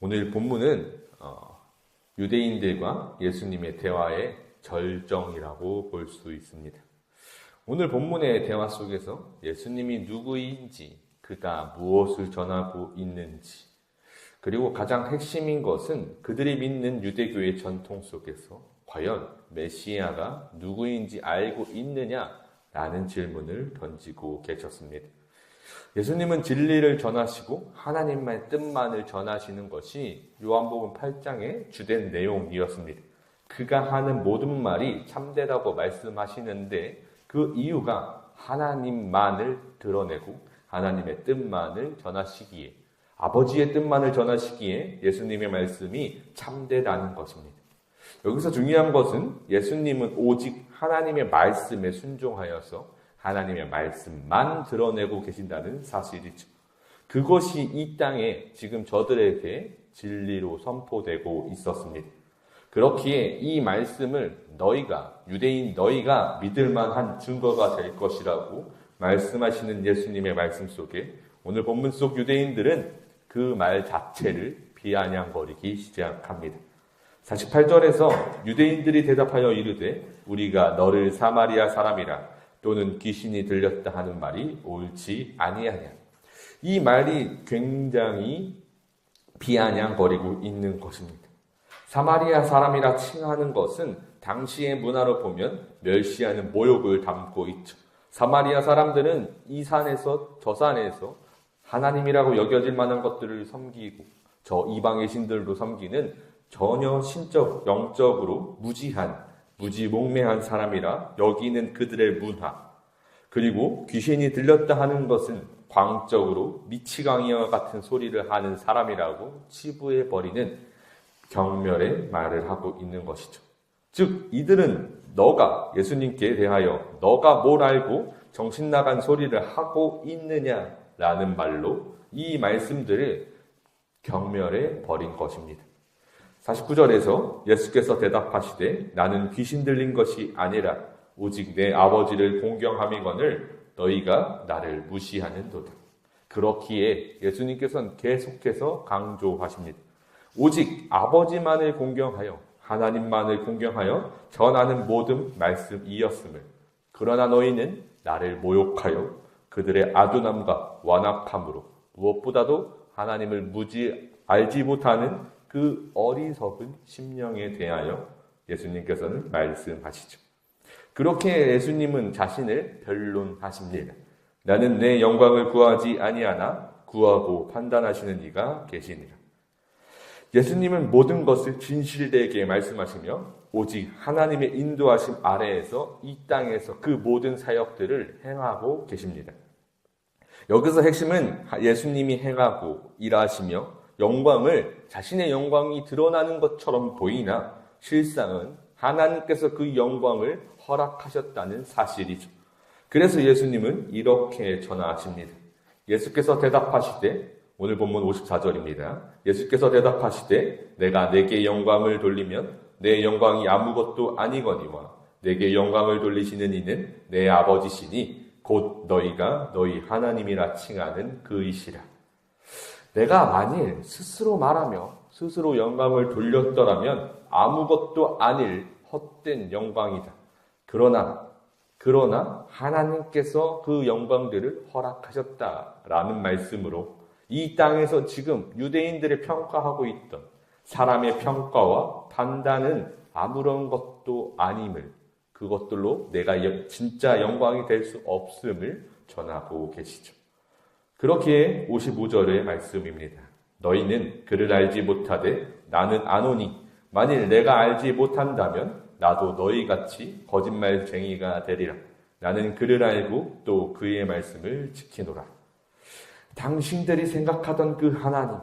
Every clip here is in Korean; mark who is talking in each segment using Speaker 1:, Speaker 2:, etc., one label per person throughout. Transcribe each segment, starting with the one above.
Speaker 1: 오늘 본문은 유대인들과 예수님의 대화의 절정이라고 볼 수 있습니다. 오늘 본문의 대화 속에서 예수님이 누구인지, 그가 무엇을 전하고 있는지, 그리고 가장 핵심인 것은 그들이 믿는 유대교의 전통 속에서 과연 메시아가 누구인지 알고 있느냐라는 질문을 던지고 계셨습니다. 예수님은 진리를 전하시고 하나님의 뜻만을 전하시는 것이 요한복음 8장의 주된 내용이었습니다. 그가 하는 모든 말이 참되다고 말씀하시는데 그 이유가 하나님만을 드러내고 하나님의 뜻만을 전하시기에, 아버지의 뜻만을 전하시기에 예수님의 말씀이 참되다는 것입니다. 여기서 중요한 것은 예수님은 오직 하나님의 말씀에 순종하여서 하나님의 말씀만 드러내고 계신다는 사실이죠. 그것이 이 땅에 지금 저들에게 진리로 선포되고 있었습니다. 그렇기에 이 말씀을 유대인 너희가 믿을 만한 증거가 될 것이라고 말씀하시는 예수님의 말씀 속에 오늘 본문 속 유대인들은 그 말 자체를 비아냥거리기 시작합니다. 48절에서 유대인들이 대답하여 이르되 우리가 너를 사마리아 사람이라 또는 귀신이 들렸다 하는 말이 옳지 아니하냐. 이 말이 굉장히 비아냥거리고 있는 것입니다. 사마리아 사람이라 칭하는 것은 당시의 문화로 보면 멸시하는 모욕을 담고 있죠. 사마리아 사람들은 이 산에서 저 산에서 하나님이라고 여겨질 만한 것들을 섬기고 저 이방의 신들도 섬기는 전혀 신적, 영적으로 무지몽매한 사람이라 여기는 그들의 문화, 그리고 귀신이 들렸다 하는 것은 광적으로 미치광이와 같은 소리를 하는 사람이라고 치부해버리는 경멸의 말을 하고 있는 것이죠. 즉 이들은 예수님께 대하여 너가 뭘 알고 정신나간 소리를 하고 있느냐라는 말로 이 말씀들을 경멸해 버린 것입니다. 49절에서 예수께서 대답하시되 나는 귀신 들린 것이 아니라 오직 내 아버지를 공경함이거늘 너희가 나를 무시하는도다. 그렇기에 예수님께서는 계속해서 강조하십니다. 오직 아버지만을 공경하여 하나님만을 공경하여 전하는 모든 말씀이었음을, 그러나 너희는 나를 모욕하여 그들의 아둔함과 완악함으로 무엇보다도 하나님을 알지 못하는 그 어리석은 심령에 대하여 예수님께서는 말씀하시죠. 그렇게 예수님은 자신을 변론하십니다. 나는 내 영광을 구하지 아니하나 구하고 판단하시는 이가 계시니라. 예수님은 모든 것을 진실되게 말씀하시며 오직 하나님의 인도하심 아래에서 이 땅에서 그 모든 사역들을 행하고 계십니다. 여기서 핵심은 예수님이 행하고 일하시며 자신의 영광이 드러나는 것처럼 보이나 실상은 하나님께서 그 영광을 허락하셨다는 사실이죠. 그래서 예수님은 이렇게 전하십니다. 예수께서 대답하시되, 오늘 본문 54절입니다. 예수께서 대답하시되 내가 내게 영광을 돌리면 내 영광이 아무것도 아니거니와 내게 영광을 돌리시는 이는 내 아버지시니 곧 너희가 너희 하나님이라 칭하는 그이시라. 내가 만일 스스로 말하며 스스로 영광을 돌렸더라면 아무것도 아닐 헛된 영광이다. 그러나 하나님께서 그 영광들을 허락하셨다라는 말씀으로 이 땅에서 지금 유대인들의 평가하고 있던 사람의 평가와 판단은 아무런 것도 아님을, 그것들로 내가 진짜 영광이 될 수 없음을 전하고 계시죠. 그렇기에 55절의 말씀입니다. 너희는 그를 알지 못하되 나는 아노니 만일 내가 알지 못한다면 나도 너희같이 거짓말쟁이가 되리라. 나는 그를 알고 또 그의 말씀을 지키노라. 당신들이 생각하던 그 하나님,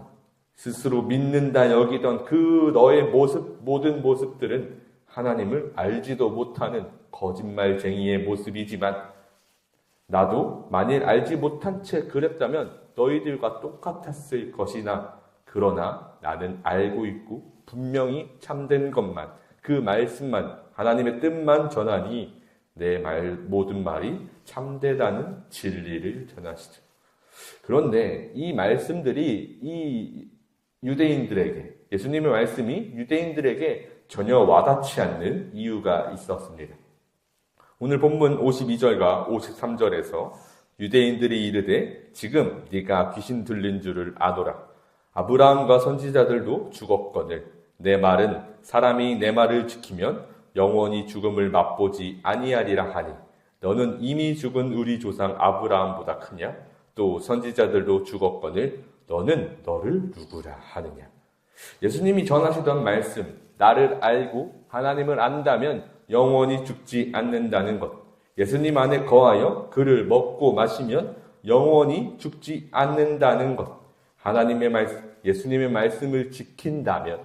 Speaker 1: 스스로 믿는다 여기던 그 너의 모든 모습들은 하나님을 알지도 못하는 거짓말쟁이의 모습이지만 나도 만일 알지 못한 채 그랬다면 너희들과 똑같았을 것이나 그러나 나는 알고 있고 분명히 참된 것만, 그 말씀만, 하나님의 뜻만 전하니 내 모든 말이 참되다는 진리를 전하시죠. 그런데 이 말씀들이 이 예수님의 말씀이 유대인들에게 전혀 와닿지 않는 이유가 있었습니다. 오늘 본문 52절과 53절에서 유대인들이 이르되 지금 네가 귀신 들린 줄을 아노라. 아브라함과 선지자들도 죽었거늘 내 말은 사람이 내 말을 지키면 영원히 죽음을 맛보지 아니하리라 하니 너는 이미 죽은 우리 조상 아브라함보다 크냐? 또 선지자들도 죽었거늘 너는 너를 누구라 하느냐? 예수님이 전하시던 말씀, 나를 알고 하나님을 안다면 영원히 죽지 않는다는 것, 예수님 안에 거하여 그를 먹고 마시면 영원히 죽지 않는다는 것, 예수님의 말씀을 지킨다면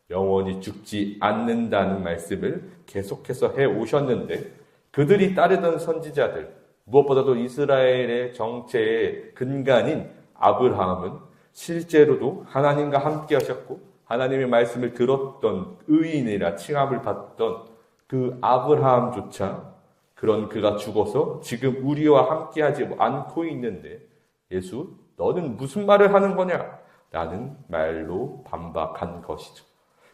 Speaker 1: 영원히 죽지 않는다는 말씀을 계속해서 해오셨는데 그들이 따르던 선지자들, 무엇보다도 이스라엘의 정체의 근간인 아브라함은 실제로도 하나님과 함께 하셨고 하나님의 말씀을 들었던 의인이라 칭함을 받던 그 아브라함조차 그런 그가 죽어서 지금 우리와 함께하지 않고 있는데 예수, 너는 무슨 말을 하는 거냐? 라는 말로 반박한 것이죠.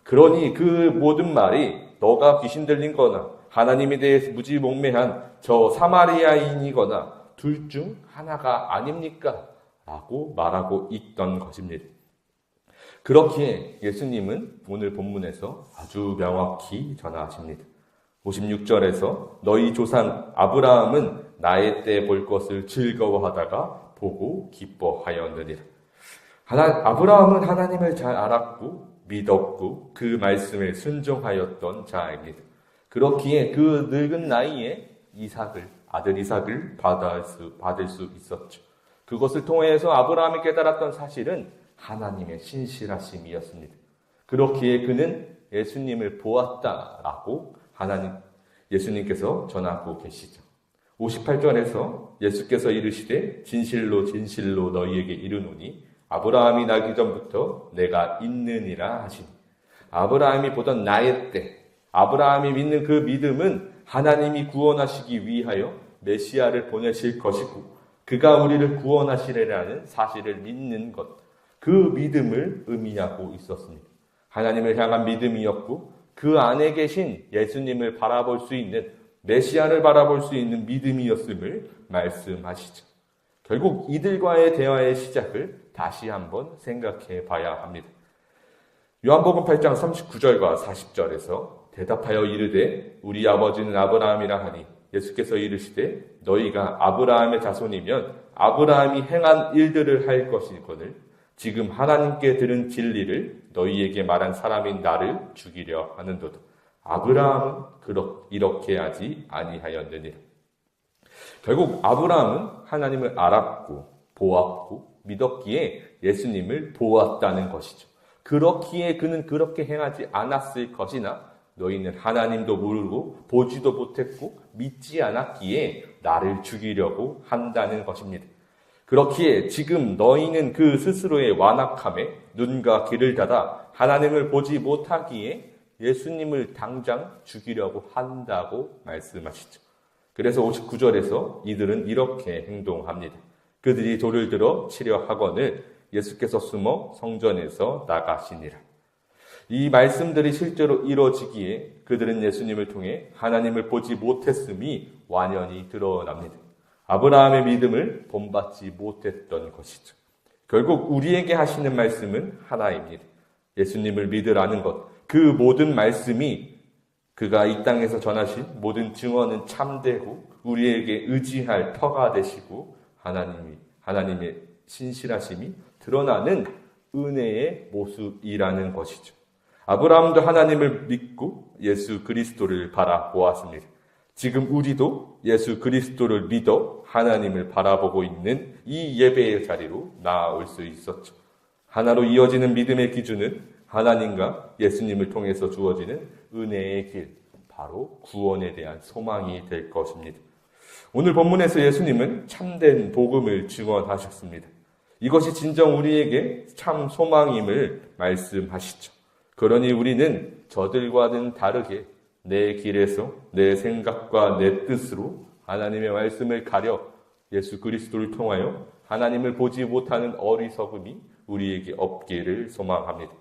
Speaker 1: 그러니 그 모든 말이 너가 귀신 들린 거나 하나님에 대해 무지몽매한 저 사마리아인이거나 둘 중 하나가 아닙니까? 라고 말하고 있던 것입니다. 그렇기에 예수님은 오늘 본문에서 아주 명확히 전하십니다. 56절에서 너희 조상 아브라함은 나의 때 볼 것을 즐거워하다가 보고 기뻐하였느니라. 아브라함은 하나님을 잘 알았고 믿었고 그 말씀에 순종하였던 자입니다. 그렇기에 그 늙은 나이에 아들 이삭을 받을 수 있었죠. 그것을 통해서 아브라함이 깨달았던 사실은 하나님의 신실하심이었습니다. 그렇기에 그는 예수님을 보았다라고 예수님께서 전하고 계시죠. 58절에서 예수께서 이르시되 진실로 진실로 너희에게 이르노니 아브라함이 나기 전부터 내가 있느니라 하시니 아브라함이 보던 나의 때 아브라함이 믿는 그 믿음은 하나님이 구원하시기 위하여 메시아를 보내실 것이고 그가 우리를 구원하시리라는 사실을 믿는 것, 그 믿음을 의미하고 있었습니다. 하나님을 향한 믿음이었고 그 안에 계신 예수님을 바라볼 수 있는 메시아를 바라볼 수 있는 믿음이었음을 말씀하시죠. 결국 이들과의 대화의 시작을 다시 한번 생각해 봐야 합니다. 요한복음 8장 39절과 40절에서 대답하여 이르되 우리 아버지는 아브라함이라 하니 예수께서 이르시되 너희가 아브라함의 자손이면 아브라함이 행한 일들을 할 것이거늘 지금 하나님께 들은 진리를 너희에게 말한 사람인 나를 죽이려 하는도다. 아브라함은 이렇게 하지 아니하였느니라. 결국 아브라함은 하나님을 알았고 보았고 믿었기에 예수님을 보았다는 것이죠. 그렇기에 그는 그렇게 행하지 않았을 것이나 너희는 하나님도 모르고 보지도 못했고 믿지 않았기에 나를 죽이려고 한다는 것입니다. 그렇기에 지금 너희는 그 스스로의 완악함에 눈과 귀를 닫아 하나님을 보지 못하기에 예수님을 당장 죽이려고 한다고 말씀하시죠. 그래서 59절에서 이들은 이렇게 행동합니다. 그들이 돌을 들어 치려 하거늘 예수께서 숨어 성전에서 나가시니라. 이 말씀들이 실제로 이루어지기에 그들은 예수님을 통해 하나님을 보지 못했음이 완연히 드러납니다. 아브라함의 믿음을 본받지 못했던 것이죠. 결국 우리에게 하시는 말씀은 하나입니다. 예수님을 믿으라는 것, 그 모든 말씀이 그가 이 땅에서 전하신 모든 증언은 참되고 우리에게 의지할 터가 되시고 하나님의 신실하심이 드러나는 은혜의 모습이라는 것이죠. 아브라함도 하나님을 믿고 예수 그리스도를 바라보았습니다. 지금 우리도 예수 그리스도를 믿어 하나님을 바라보고 있는 이 예배의 자리로 나아올 수 있었죠. 하나로 이어지는 믿음의 기준은 하나님과 예수님을 통해서 주어지는 은혜의 길, 바로 구원에 대한 소망이 될 것입니다. 오늘 본문에서 예수님은 참된 복음을 증언하셨습니다. 이것이 진정 우리에게 참 소망임을 말씀하시죠. 그러니 우리는 저들과는 다르게 내 길에서 내 생각과 내 뜻으로 하나님의 말씀을 가려 예수 그리스도를 통하여 하나님을 보지 못하는 어리석음이 우리에게 없기를 소망합니다.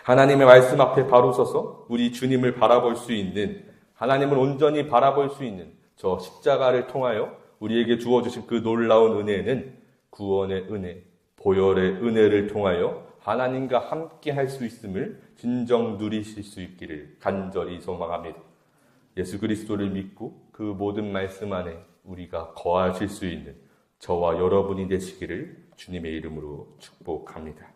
Speaker 1: 하나님의 말씀 앞에 바로 서서 우리 주님을 바라볼 수 있는, 하나님을 온전히 바라볼 수 있는 저 십자가를 통하여 우리에게 주어주신 그 놀라운 은혜는 구원의 은혜, 보혈의 은혜를 통하여 하나님과 함께 할 수 있음을 진정 누리실 수 있기를 간절히 소망합니다. 예수 그리스도를 믿고 그 모든 말씀 안에 우리가 거하실 수 있는 저와 여러분이 되시기를 주님의 이름으로 축복합니다.